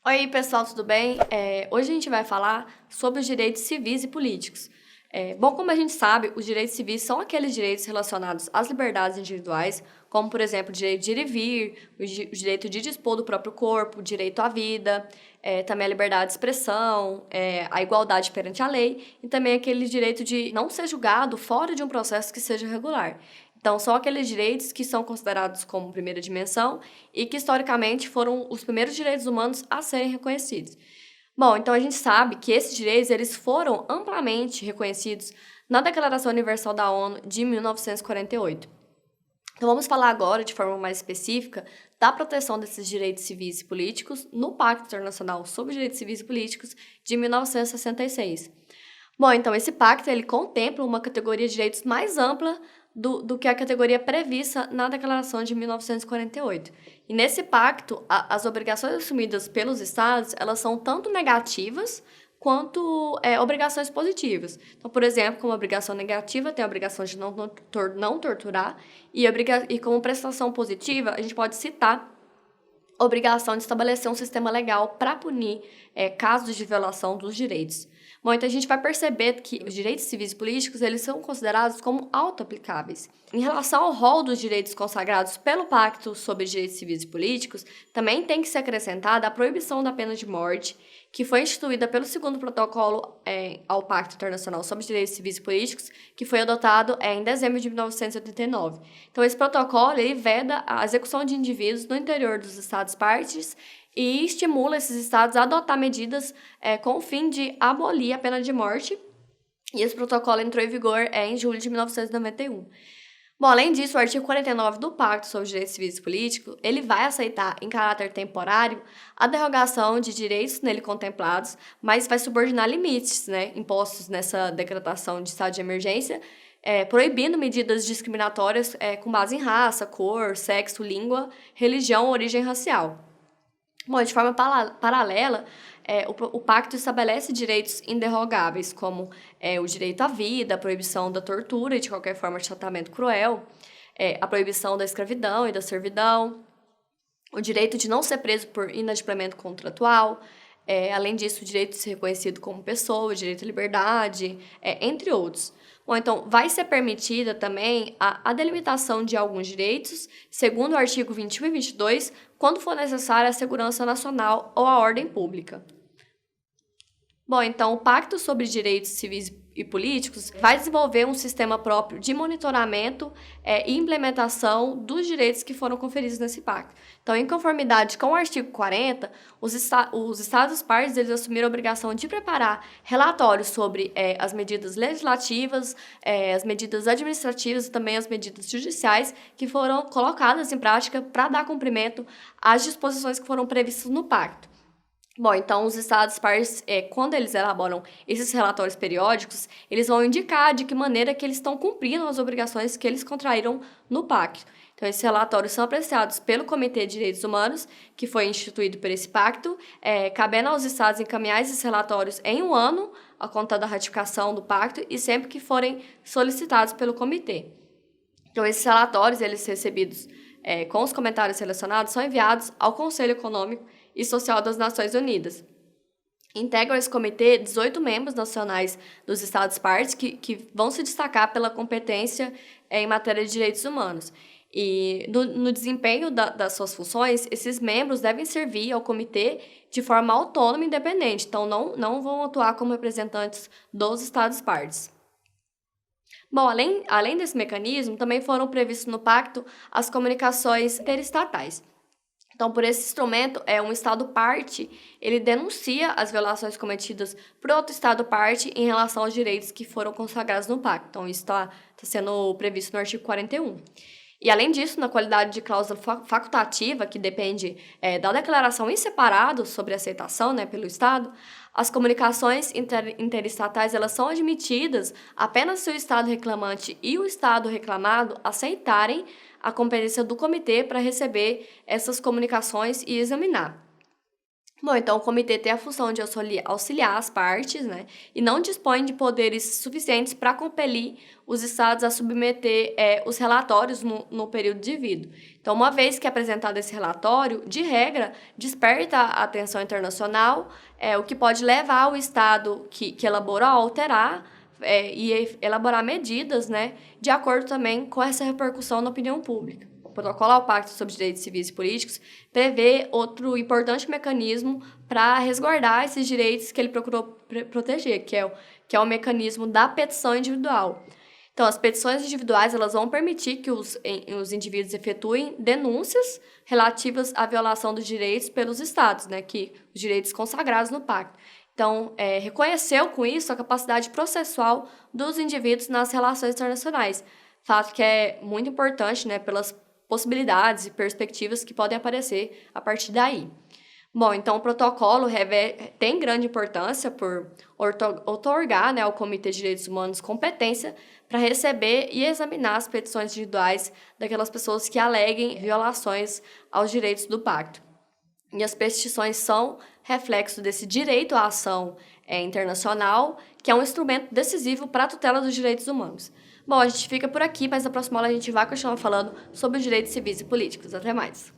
Oi, pessoal, tudo bem? Hoje a gente vai falar sobre os direitos civis e políticos. Bom, como a gente sabe, os direitos civis são aqueles direitos relacionados às liberdades individuais, como, por exemplo, o direito de ir e vir, o direito de dispor do próprio corpo, o direito à vida, também a liberdade de expressão, a igualdade perante a lei e também aquele direito de não ser julgado fora de um processo que seja regular. Então, são aqueles direitos que são considerados como primeira dimensão e que, historicamente, foram os primeiros direitos humanos a serem reconhecidos. Bom, então a gente sabe que esses direitos eles foram amplamente reconhecidos na Declaração Universal da ONU de 1948. Então, vamos falar agora, de forma mais específica, da proteção desses direitos civis e políticos no Pacto Internacional sobre Direitos Civis e Políticos de 1966. Bom, então esse pacto ele contempla uma categoria de direitos mais ampla do que a categoria prevista na Declaração de 1948. E nesse pacto, as obrigações assumidas pelos Estados, elas são tanto negativas quanto obrigações positivas. Então, por exemplo, como obrigação negativa, tem a obrigação de não torturar, e como prestação positiva, a gente pode citar a obrigação de estabelecer um sistema legal para punir casos de violação dos direitos. Bom, então a gente vai perceber que os direitos civis e políticos eles são considerados como auto-aplicáveis. Em relação ao rol dos direitos consagrados pelo Pacto sobre Direitos Civis e Políticos, também tem que ser acrescentada a proibição da pena de morte, que foi instituída pelo segundo protocolo ao Pacto Internacional sobre Direitos Civis e Políticos, que foi adotado em dezembro de 1989. Então, esse protocolo ele veda a execução de indivíduos no interior dos Estados-partes e estimula esses estados a adotar medidas com o fim de abolir a pena de morte. E esse protocolo entrou em vigor em julho de 1991. Bom, além disso, o artigo 49 do Pacto sobre os Direitos Civis e Políticos, ele vai aceitar, em caráter temporário, a derrogação de direitos nele contemplados, mas vai subordinar limites, impostos nessa decretação de estado de emergência, proibindo medidas discriminatórias com base em raça, cor, sexo, língua, religião ou origem racial. Bom, de forma paralela, o pacto estabelece direitos inderrogáveis, como o direito à vida, a proibição da tortura e de qualquer forma de tratamento cruel, a proibição da escravidão e da servidão, o direito de não ser preso por inadimplemento contratual, além disso, o direito de ser reconhecido como pessoa, o direito à liberdade, entre outros. Bom, então, vai ser permitida também a delimitação de alguns direitos, segundo o artigo 21 e 22, quando for necessária a segurança nacional ou a ordem pública. Bom, então, o Pacto sobre Direitos Civis e Políticos vai desenvolver um sistema próprio de monitoramento e implementação dos direitos que foram conferidos nesse pacto. Então, em conformidade com o artigo 40, os Estados-partes eles assumiram a obrigação de preparar relatórios sobre as medidas legislativas, as medidas administrativas e também as medidas judiciais que foram colocadas em prática para dar cumprimento às disposições que foram previstas no pacto. Bom, então os Estados-partes, quando eles elaboram esses relatórios periódicos, eles vão indicar de que maneira que eles estão cumprindo as obrigações que eles contraíram no pacto. Então, esses relatórios são apreciados pelo Comitê de Direitos Humanos, que foi instituído por esse pacto, cabendo aos Estados encaminhar esses relatórios em um ano, a conta da ratificação do pacto, e sempre que forem solicitados pelo Comitê. Então, esses relatórios, eles recebidos com os comentários relacionados, são enviados ao Conselho Econômico e Social das Nações Unidas. Integram esse comitê 18 membros nacionais dos Estados-partes que vão se destacar pela competência em matéria de direitos humanos. E no desempenho das suas funções, esses membros devem servir ao comitê de forma autônoma e independente, então não vão atuar como representantes dos Estados-partes. Bom, além desse mecanismo, também foram previstos no pacto as comunicações interestatais. Então, por esse instrumento, um Estado-parte, ele denuncia as violações cometidas por outro Estado-parte em relação aos direitos que foram consagrados no pacto. Então, isso está sendo previsto no artigo 41. E, além disso, na qualidade de cláusula facultativa, que depende da declaração em separado sobre aceitação pelo Estado, as comunicações interestatais elas são admitidas apenas se o Estado reclamante e o Estado reclamado aceitarem a competência do comitê para receber essas comunicações e examinar. Bom, então o comitê tem a função de auxiliar as partes, né, e não dispõe de poderes suficientes para compelir os estados a submeter os relatórios no período devido. Então, uma vez que é apresentado esse relatório, de regra, desperta a atenção internacional, o que pode levar o estado que elaborou a alterar e elaborar medidas, né, de acordo também com essa repercussão na opinião pública. O protocolo ao Pacto sobre Direitos Civis e Políticos prevê outro importante mecanismo para resguardar esses direitos que ele procurou proteger, que é o mecanismo da petição individual. Então, as petições individuais elas vão permitir que os indivíduos efetuem denúncias relativas à violação dos direitos pelos estados, né, os direitos consagrados no pacto. Então, reconheceu com isso a capacidade processual dos indivíduos nas relações internacionais, fato que é muito importante, né, pelas possibilidades e perspectivas que podem aparecer a partir daí. Bom, então o protocolo tem grande importância por outorgar, né, ao Comitê de Direitos Humanos competência para receber e examinar as petições individuais daquelas pessoas que aleguem violações aos direitos do pacto. E as petições são reflexo desse direito à ação internacional, que é um instrumento decisivo para a tutela dos direitos humanos. Bom, a gente fica por aqui, mas na próxima aula a gente vai continuar falando sobre os direitos civis e políticos. Até mais!